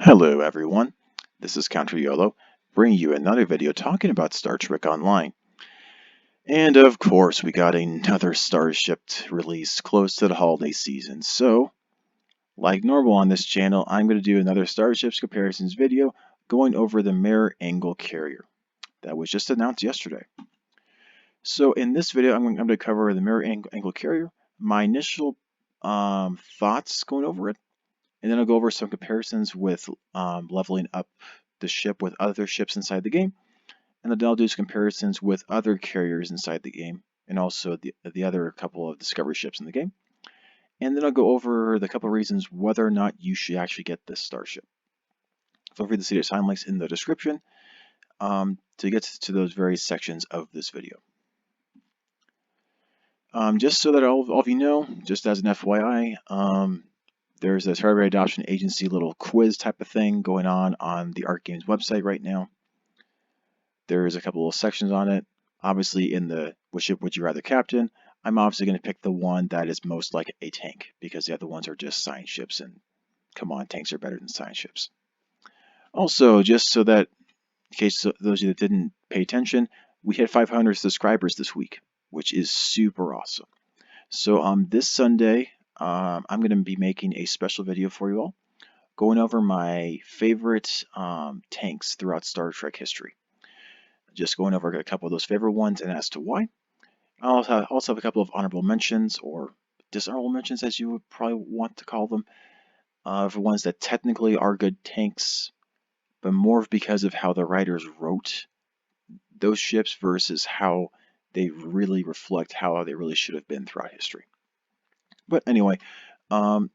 Hello everyone, this is CounterYolo, bringing you another video talking about Star Trek Online. And of course, we got another Starship release close to the holiday season, so, like normal on this channel, I'm going to do another Starships comparisons video going over the Mirror Engle Carrier that was just announced yesterday. So in this video, I'm going to cover the Mirror Engle Carrier, my initial thoughts going over it, and then I'll go over some comparisons with leveling up the ship with other ships inside the game, and then I'll do some comparisons with other carriers inside the game, and also the other couple of Discovery ships in the game. And then I'll go over the couple of reasons whether or not you should actually get this starship. Feel free to see the time links in the description to get to those various sections of this video. Just so that all of you know, just as an FYI, there's a Hardware Adoption Agency little quiz type of thing going on the Art Games website right now. There's a couple of sections on it. Obviously, in the which ship would you rather captain, I'm obviously going to pick the one that is most like a tank, because the other ones are just science ships, and come on, tanks are better than science ships. Also, just so that, in case those of you that didn't pay attention, we hit 500 subscribers this week, which is super awesome. So this Sunday, I'm going to be making a special video for you all, going over my favorite tanks throughout Star Trek history. Just going over a couple of those favorite ones and as to why. I'll also have a couple of honorable mentions, or dishonorable mentions as you would probably want to call them, for ones that technically are good tanks, but more because of how the writers wrote those ships versus how they really reflect how they really should have been throughout history. But anyway, for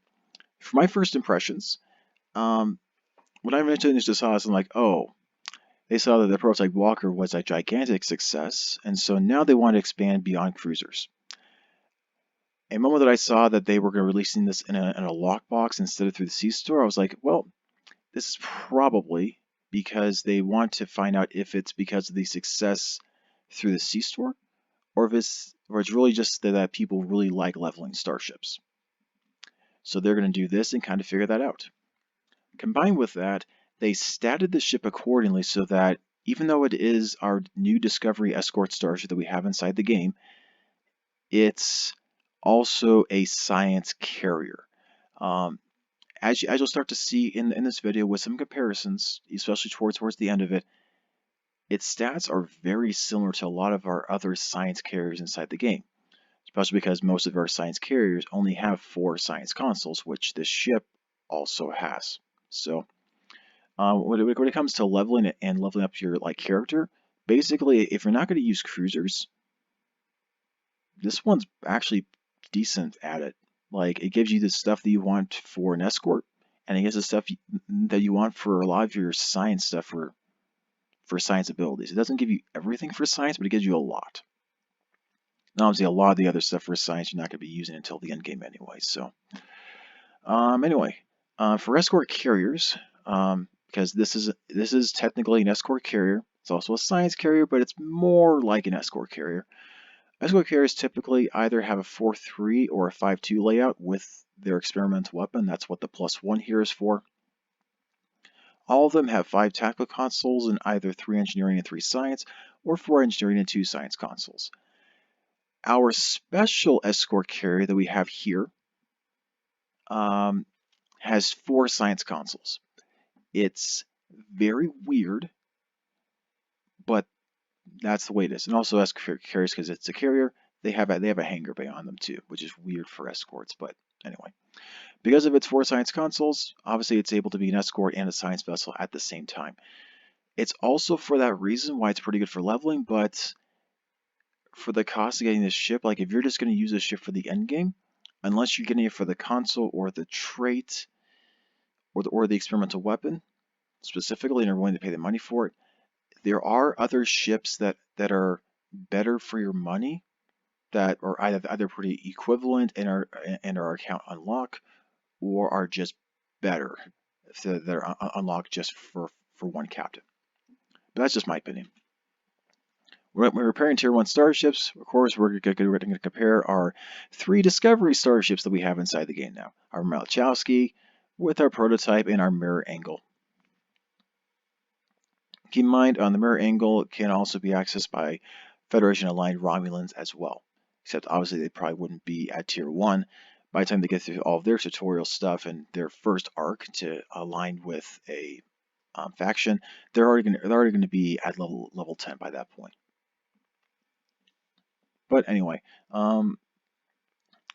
my first impressions, when I initially saw this, I'm like, oh, they saw that the prototype Walker was a gigantic success, and so now they want to expand beyond cruisers. A moment that I saw that they were going to releasing this in a lockbox instead of through the C-store, I was like, well, this is probably because they want to find out if it's because of the success through the C-store, or if it's really just that people really like leveling starships. So they're going to do this and kind of figure that out. Combined with that, they statted the ship accordingly so that even though it is our new Discovery Escort Starship that we have inside the game, it's also a science carrier. As you'll start to see in this video with some comparisons, especially towards the end of it, its stats are very similar to a lot of our other science carriers inside the game, especially because most of our science carriers only have 4 science consoles, which this ship also has. So when it comes to leveling it and leveling up your character, basically, if you're not going to use cruisers, this one's actually decent at it. Like, it gives you the stuff that you want for an escort, and it gives the stuff that you want for a lot of your science stuff for science abilities. It doesn't give you everything for science, but it gives you a lot. Now, obviously, a lot of the other stuff for science you're not going to be using until the end game anyway. So, for escort carriers, because this is technically an escort carrier. It's also a science carrier, but it's more like an escort carrier. Escort carriers typically either have a 4-3 or a 5-2 layout with their experimental weapon. That's what the +1 here is for. All of them have 5 tactical consoles and either 3 engineering and 3 science, or 4 engineering and 2 science consoles. Our special escort carrier that we have here has 4 science consoles. It's very weird, but that's the way it is. And also escort carriers, because it's a carrier, they have a hangar bay on them too, which is weird for escorts. But anyway, because of its 4 science consoles, obviously it's able to be an escort and a science vessel at the same time. It's also for that reason why it's pretty good for leveling, but for the cost of getting this ship, like if you're just going to use this ship for the end game, unless you're getting it for the console or the trait or the experimental weapon specifically and are willing to pay the money for it, there are other ships that are better for your money, that are either pretty equivalent in our account unlock, or are just better that are unlocked just for one captain. But that's just my opinion. When we're comparing Tier 1 starships, of course, we're going to compare our 3 Discovery starships that we have inside the game now. Our Malachowski with our prototype and our Mirror Engle. Keep in mind, on the mirror angle, it can also be accessed by Federation-aligned Romulans as well. Except obviously they probably wouldn't be at Tier 1. By the time they get through all of their tutorial stuff and their first arc to align with a faction, they're already going to be at level 10 by that point. But anyway, for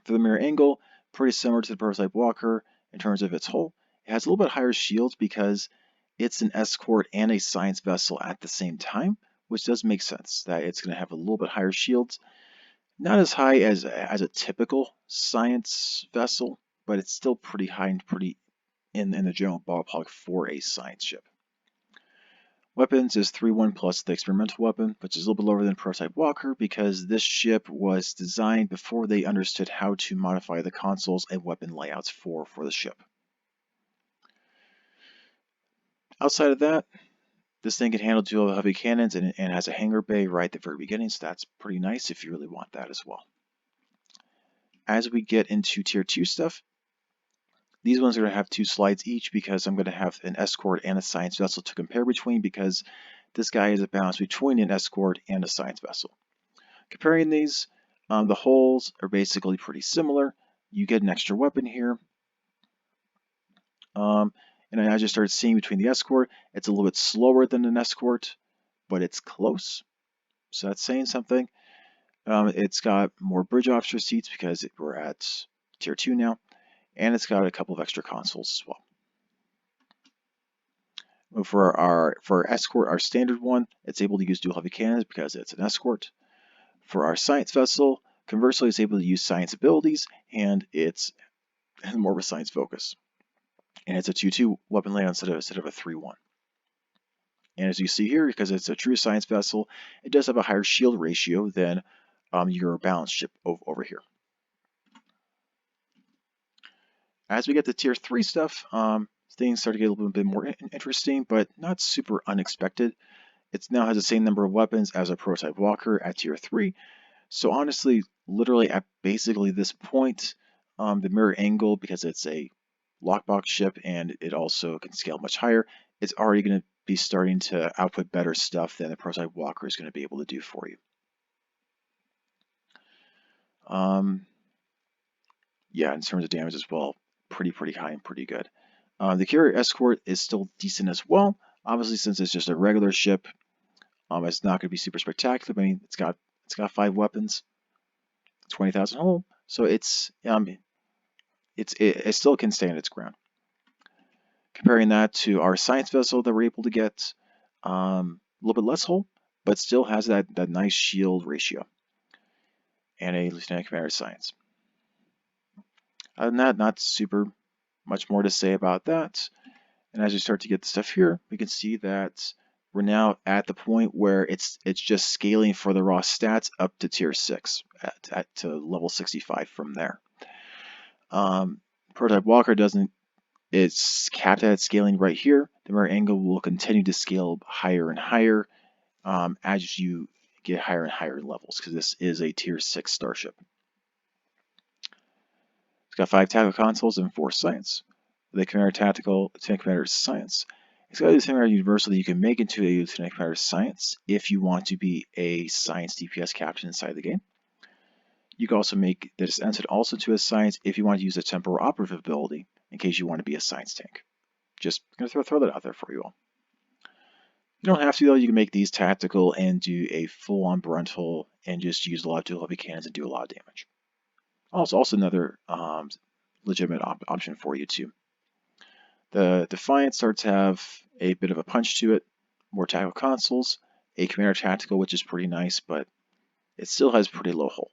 the mirror angle, pretty similar to the prototype walker in terms of its hull. It has a little bit higher shields because it's an escort and a science vessel at the same time, which does make sense that it's going to have a little bit higher shields. Not as high as a typical science vessel, but it's still pretty high and pretty in the general ballpark for a science ship. Weapons is 3-1 plus the experimental weapon, which is a little bit lower than prototype walker because this ship was designed before they understood how to modify the consoles and weapon layouts for the ship. Outside of that, this thing can handle dual heavy cannons and has a hangar bay right at the very beginning, so that's pretty nice if you really want that as well. As we get into Tier 2 stuff, these ones are going to have 2 slides each because I'm going to have an escort and a science vessel to compare between because this guy is a balance between an escort and a science vessel. Comparing these, the hulls are basically pretty similar. You get an extra weapon here. And as you start seeing between the escort, it's a little bit slower than an escort, but it's close. So that's saying something. It's got more bridge officer seats because we're at Tier 2 now. And it's got a couple of extra consoles as well. For our escort, our standard one, it's able to use dual heavy cannons because it's an escort. For our science vessel, conversely, it's able to use science abilities, and it's more of a science focus. And it's a 2-2 weapon layout instead of a 3-1. And as you see here, because it's a true science vessel, it does have a higher shield ratio than your balanced ship over here. As we get to Tier 3 stuff, things start to get a little bit more interesting, but not super unexpected. It now has the same number of weapons as a prototype walker at Tier 3. So honestly, literally at basically this point, the mirror angle, because it's a lockbox ship and it also can scale much higher, it's already going to be starting to output better stuff than the prototype walker is going to be able to do for you. Yeah, in terms of damage as well, pretty high and pretty good. The carrier escort is still decent as well. Obviously, since it's just a regular ship, it's not going to be super spectacular. But I mean, it's got 5 weapons, 20,000 hull, so it still can stand its ground. Comparing that to our science vessel that we're able to get, a little bit less hull, but still has that nice shield ratio, and a lieutenant commander science. Other than that, not super much more to say about that. And as you start to get the stuff here, we can see that we're now at the point where it's just scaling for the raw stats up to Tier 6 to level 65 from there. Prototype Walker doesn't. It's capped at scaling right here. The mirror angle will continue to scale higher and higher as you get higher and higher levels because this is a Tier 6 starship. It's got 5 tactical consoles and 4 science. The Commander Tactical, Lieutenant Commander Science. It's got a Lieutenant Commander Universal that you can make into a Lieutenant Commander Science if you want to be a Science DPS captain inside the game. You can also make this ensign also to a Science if you want to use a Temporal Operative ability in case you want to be a Science tank. Just going to throw that out there for you all. You don't have to though. You can make these tactical and do a full-on Bruntal and just use a lot of dual heavy cannons and do a lot of damage. Also another legitimate option for you too. The Defiant starts to have a bit of a punch to it, more tactical consoles, a Commander Tactical, which is pretty nice, but it still has pretty low hull.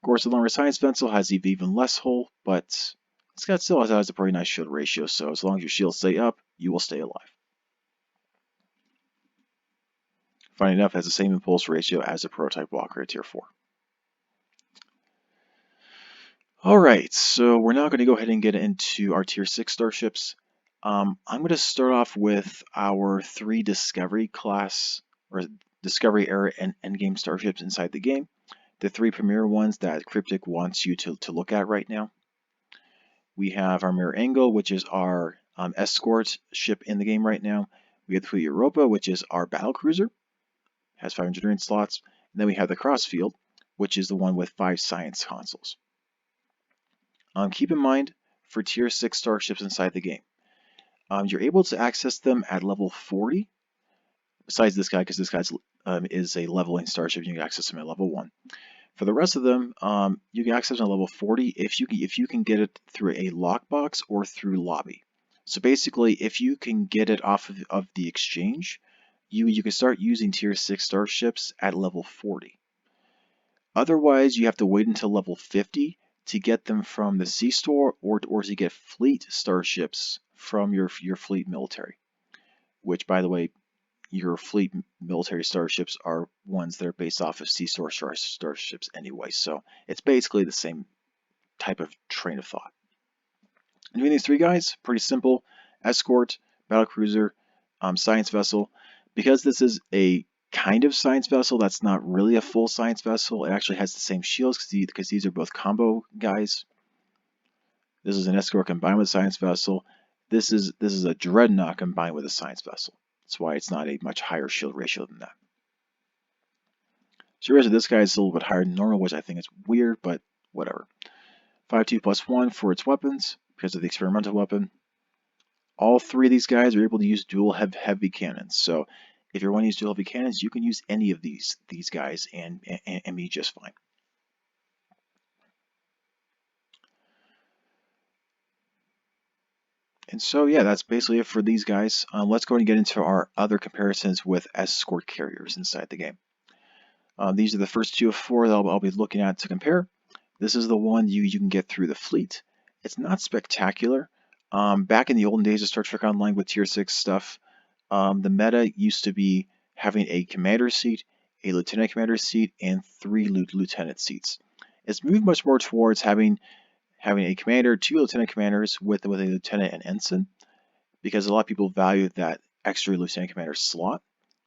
Of course, the longer science vessel has even less hull, but still has a pretty nice shield ratio, so as long as your shields stay up, you will stay alive. Funny enough, it has the same impulse ratio as the prototype walker at Tier 4. Alright, so we're now going to go ahead and get into our Tier 6 starships. I'm going to start off with our 3 Discovery class, or Discovery era and endgame starships inside the game. The 3 premier ones that Cryptic wants you to look at right now. We have our Mirror Angle, which is our escort ship in the game right now. We have the Europa, which is our battle cruiser, has 5 engineering slots. And then we have the Crossfield, which is the one with 5 science consoles. Keep in mind, for Tier 6 starships inside the game, you're able to access them at level 40, besides this guy, because this guy is a leveling starship. You can access them at level 1. For the rest of them, you can access them at level 40 if you can get it through a lockbox or through lobby. So basically, if you can get it off of the exchange, you can start using Tier 6 starships at level 40. Otherwise, you have to wait until level 50 to get them from the C-Store or to get fleet starships from your fleet military. Which, by the way, your fleet military starships are ones that are based off of C-Store starships anyway, so it's basically the same type of train of thought. And these 3 guys, pretty simple: escort, battlecruiser, science vessel. Because this is a kind of science vessel that's not really a full science vessel, it actually has the same shields because these are both combo guys. This is an escort combined with a science vessel. This is a dreadnought combined with a science vessel. That's why it's not a much higher shield ratio than that. So this guy is a little bit higher than normal, which I think is weird, but whatever. 5.2+1 for its weapons because of the experimental weapon. All 3 of these guys are able to use dual heavy cannons. So if you want to use dual heavy cannons, you can use any of these guys and be just fine. And so yeah, that's basically it for these guys. Let's go and get into our other comparisons with escort carriers inside the game. These are the first 2 of 4 that I'll be looking at to compare. This is the one you can get through the fleet. It's not spectacular. Back in the olden days of Star Trek Online with Tier 6 stuff, the meta used to be having a commander seat, a lieutenant commander seat, and 3 lieutenant seats. It's moved much more towards having a commander, 2 lieutenant commanders with a lieutenant and ensign, because a lot of people value that extra lieutenant commander slot,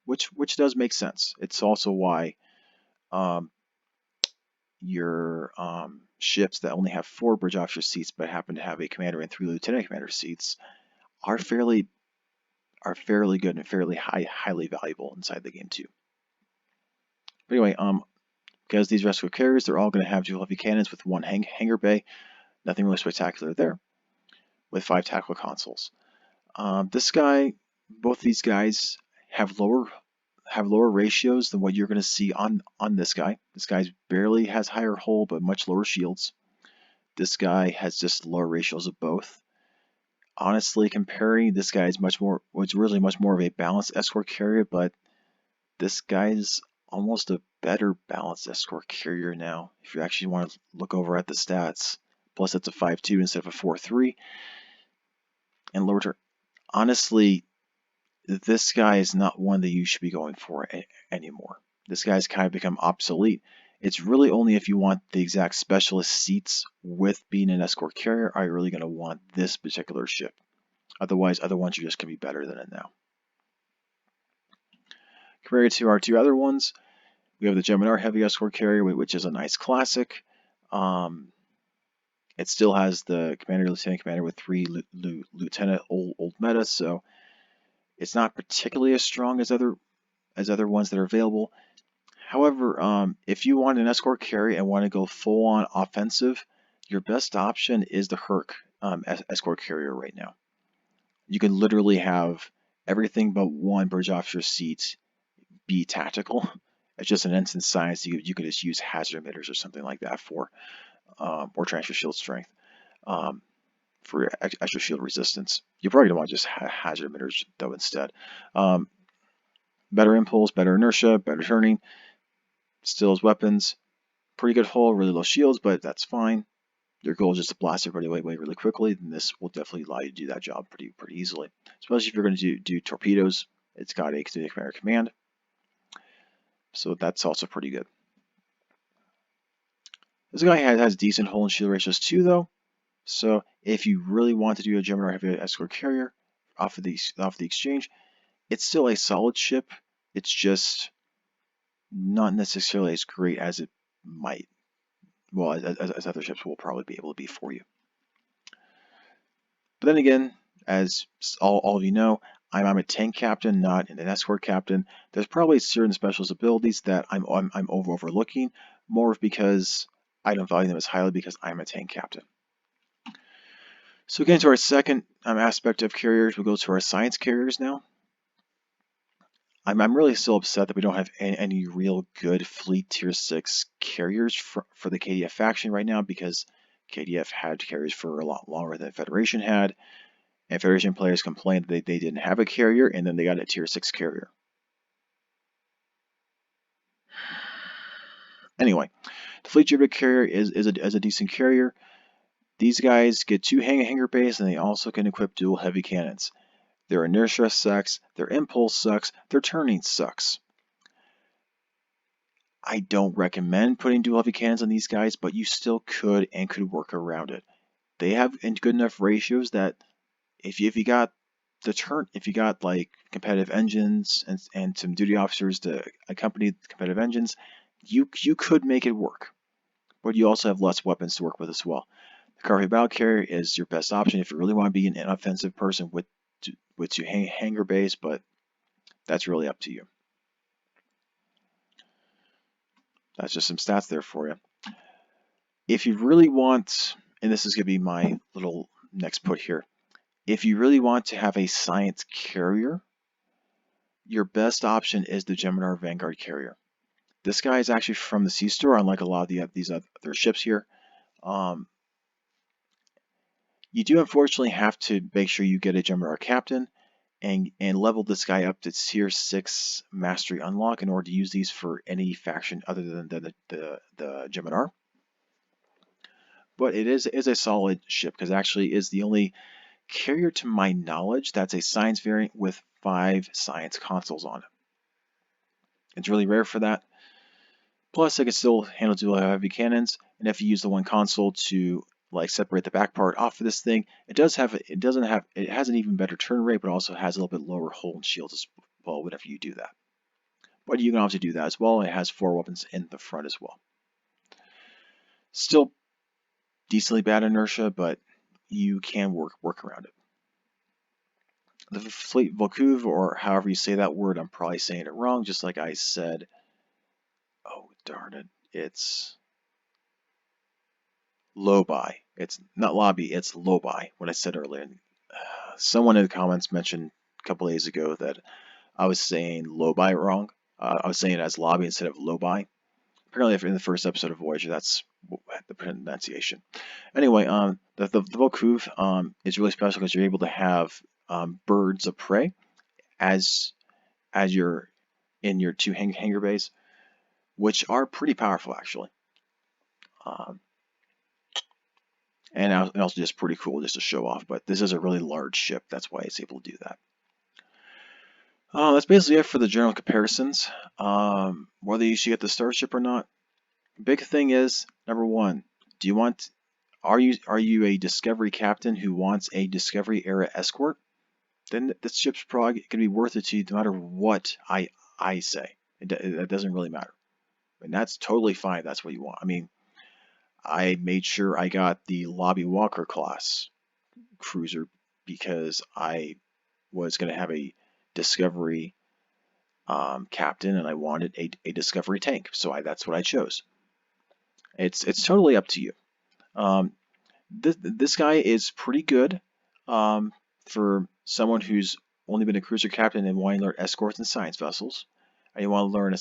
which does make sense. It's also why your ships that only have 4 bridge officer seats but happen to have a commander and 3 lieutenant commander seats are fairly good and fairly highly valuable inside the game too. But anyway, because these escort carriers, they're all going to have dual heavy cannons with 1 hangar bay. Nothing really spectacular there. With 5 tactical consoles. This guy, both these guys have lower ratios than what you're going to see on this guy. This guy barely has higher hull but much lower shields. This guy has just lower ratios of both. Honestly, comparing, this guy is really much more of a balanced escort carrier, but this guy's almost a better balanced escort carrier now, if you actually want to look over at the stats. Plus, it's a 5.2 instead of a 4.3. And lower turn. Honestly, this guy is not one that you should be going for anymore. This guy's kind of become obsolete. It's really only if you want the exact specialist seats with being an escort carrier are you really going to want this particular ship. Otherwise, other ones are just going to be better than it now. Compared to our 2 other ones, we have the Gemini Heavy Escort Carrier, which is a nice classic. It still has the commander, lieutenant commander with 3 lieutenant old meta, so it's not particularly as strong as other ones that are available. However, if you want an escort carrier and want to go full-on offensive, your best option is the Herc escort carrier right now. You can literally have everything but 1 bridge officer seat be tactical. It's just an ensign science. You can just use hazard emitters or something like that for, or transfer shield strength for extra shield resistance. You're probably going to want just hazard emitters though instead. Better impulse, better inertia, better turning. Still has weapons. Pretty good hull, really low shields, but that's fine. Your goal is just to blast everybody away really quickly, then this will definitely allow you to do that job pretty easily. Especially if you're going to do torpedoes. It's got a continuous commander command. So that's also pretty good. This guy has decent hull and shield ratios too, though. So if you really want to do a Gemini Heavy Escort Carrier off of the exchange, it's still a solid ship. It's just not necessarily as great as it might. Well, as other ships will probably be able to be for you. But then again, as all of you know, I'm a tank captain, not an escort captain. There's probably certain specialist abilities that I'm overlooking, more because I don't value them as highly because I'm a tank captain. So getting to our second aspect of carriers, we'll go to our science carriers now. I'm really still upset that we don't have any real good fleet tier 6 carriers for the KDF faction right now, because KDF had carriers for a lot longer than Federation had, and Federation players complained that they didn't have a carrier, and then they got a tier 6 carrier. Anyway, the Fleet Jupiter carrier is a decent carrier. These guys get 2 hangar bays, and they also can equip dual heavy cannons. Their inertia sucks, their impulse sucks, their turning sucks. I don't recommend putting dual heavy cannons on these guys, but you still could and could work around it. They have good enough ratios that if you got like competitive engines and some duty officers to accompany the competitive engines, you could make it work. But you also have less weapons to work with as well. The Cargo Battle Carrier is your best option if you really want to be an offensive person with your hangar base, but that's really up to you. That's just some stats there for you. If you really want, and this is going to be my little next put here, if you really want to have a science carrier, your best option is the Gemini Vanguard carrier. This guy is actually from the Sea Store, unlike a lot of these other ships here. You do unfortunately have to make sure you get a Gemini captain and level this guy up to tier 6 mastery unlock in order to use these for any faction other than the Gemini. But it is a solid ship, because actually is the only carrier to my knowledge that's a science variant with 5 science consoles on it. It's really rare for that. Plus, it can still handle dual heavy cannons, and if you use the one console to like separate the back part off of this thing, it has an even better turn rate, but also has a little bit lower hull and shields as well whenever you do that. But you can obviously do that as well. It has 4 weapons in the front as well. Still decently bad inertia, but you can work around it. The Fleet Volkuv, or however you say that word, I'm probably saying it wrong, just like I said. Oh, darn it. It's Lobi. It's not lobby, it's Lobi, what I said earlier. Someone in the comments mentioned a couple days ago that I was saying Lobi wrong. I was saying it as lobby instead of Lobi. Apparently, in the first episode of Voyager, that's the pronunciation. Anyway, the Volkuv is really special because you're able to have birds of prey as you're in your 2 hangar bays, which are pretty powerful actually. And also just pretty cool just to show off. But this is a really large ship, that's why it's able to do that. That's basically it for the general comparisons. Whether you should get the Starship or not, big thing is, number one, are you a Discovery captain who wants a Discovery era escort? Then this ship's probably going to be worth it to you no matter what I say. It doesn't really matter. And that's totally fine if that's what you want. I mean, I made sure I got the Lobby Walker class cruiser because I was going to have a Discovery captain, and I wanted a Discovery tank, so that's what I chose. It's totally up to you. This guy is pretty good for someone who's only been a cruiser captain and wanting to learn escorts and science vessels, and you want to learn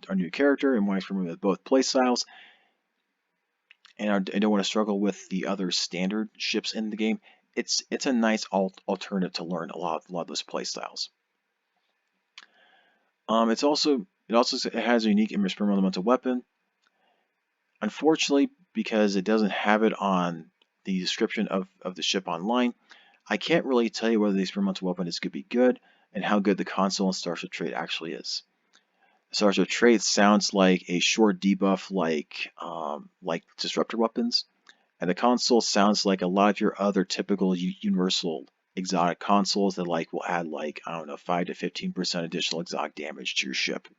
a new character and want to experiment with both play styles, and I don't want to struggle with the other standard ships in the game. It's a nice alternative to learn a lot of those play styles. It also has a unique experimental elemental weapon. Unfortunately, because it doesn't have it on the description of the ship online, I can't really tell you whether the experimental weapon is going to be good and how good the console and Starship trait actually is. The Starship trait sounds like a short debuff like disruptor weapons, and the console sounds like a lot of your other typical universal exotic consoles that will add I don't know, 5 to 15% additional exotic damage to your ship.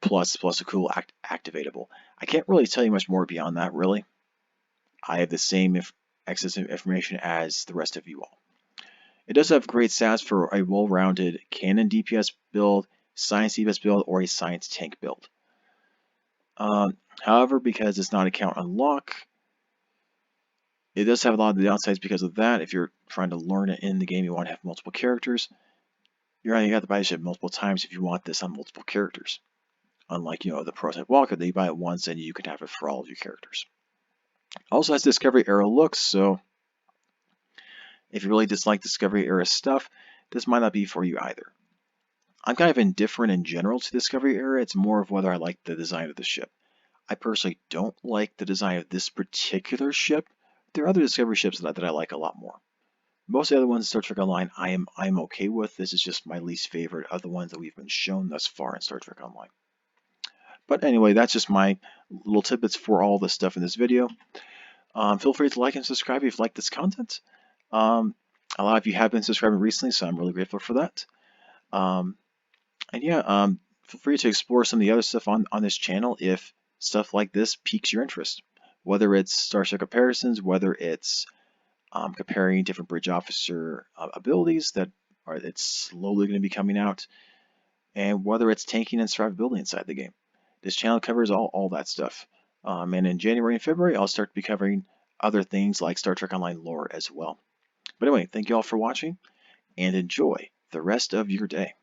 Plus a cool activatable. I can't really tell you much more beyond that, really. I have the same excess information as the rest of you all. It does have great stats for a well-rounded cannon DPS build, science DPS build, or a science tank build. However, because it's not account unlock, it does have a lot of the downsides because of that. If you're trying to learn it in the game, you want to have multiple characters. You're going to have to buy the ship multiple times if you want this on multiple characters. Unlike, the prototype Walker, that you buy it once and you can have it for all of your characters. Also has Discovery era looks, so if you really dislike Discovery era stuff, this might not be for you either. I'm kind of indifferent in general to Discovery era. It's more of whether I like the design of the ship. I personally don't like the design of this particular ship. There are other Discovery ships that I like a lot more. Most of the other ones in Star Trek Online I'm okay with. This is just my least favorite of the ones that we've been shown thus far in Star Trek Online. But anyway, that's just my little tidbits for all the stuff in this video. Feel free to like and subscribe if you like this content. A lot of you have been subscribing recently, so I'm really grateful for that. And yeah, feel free to explore some of the other stuff on this channel if stuff like this piques your interest. Whether it's starship comparisons, whether it's comparing different bridge officer abilities that it's slowly going to be coming out, and whether it's tanking and survivability inside the game. This channel covers all that stuff. And in January and February, I'll start to be covering other things like Star Trek Online lore as well. But anyway, thank you all for watching, and enjoy the rest of your day.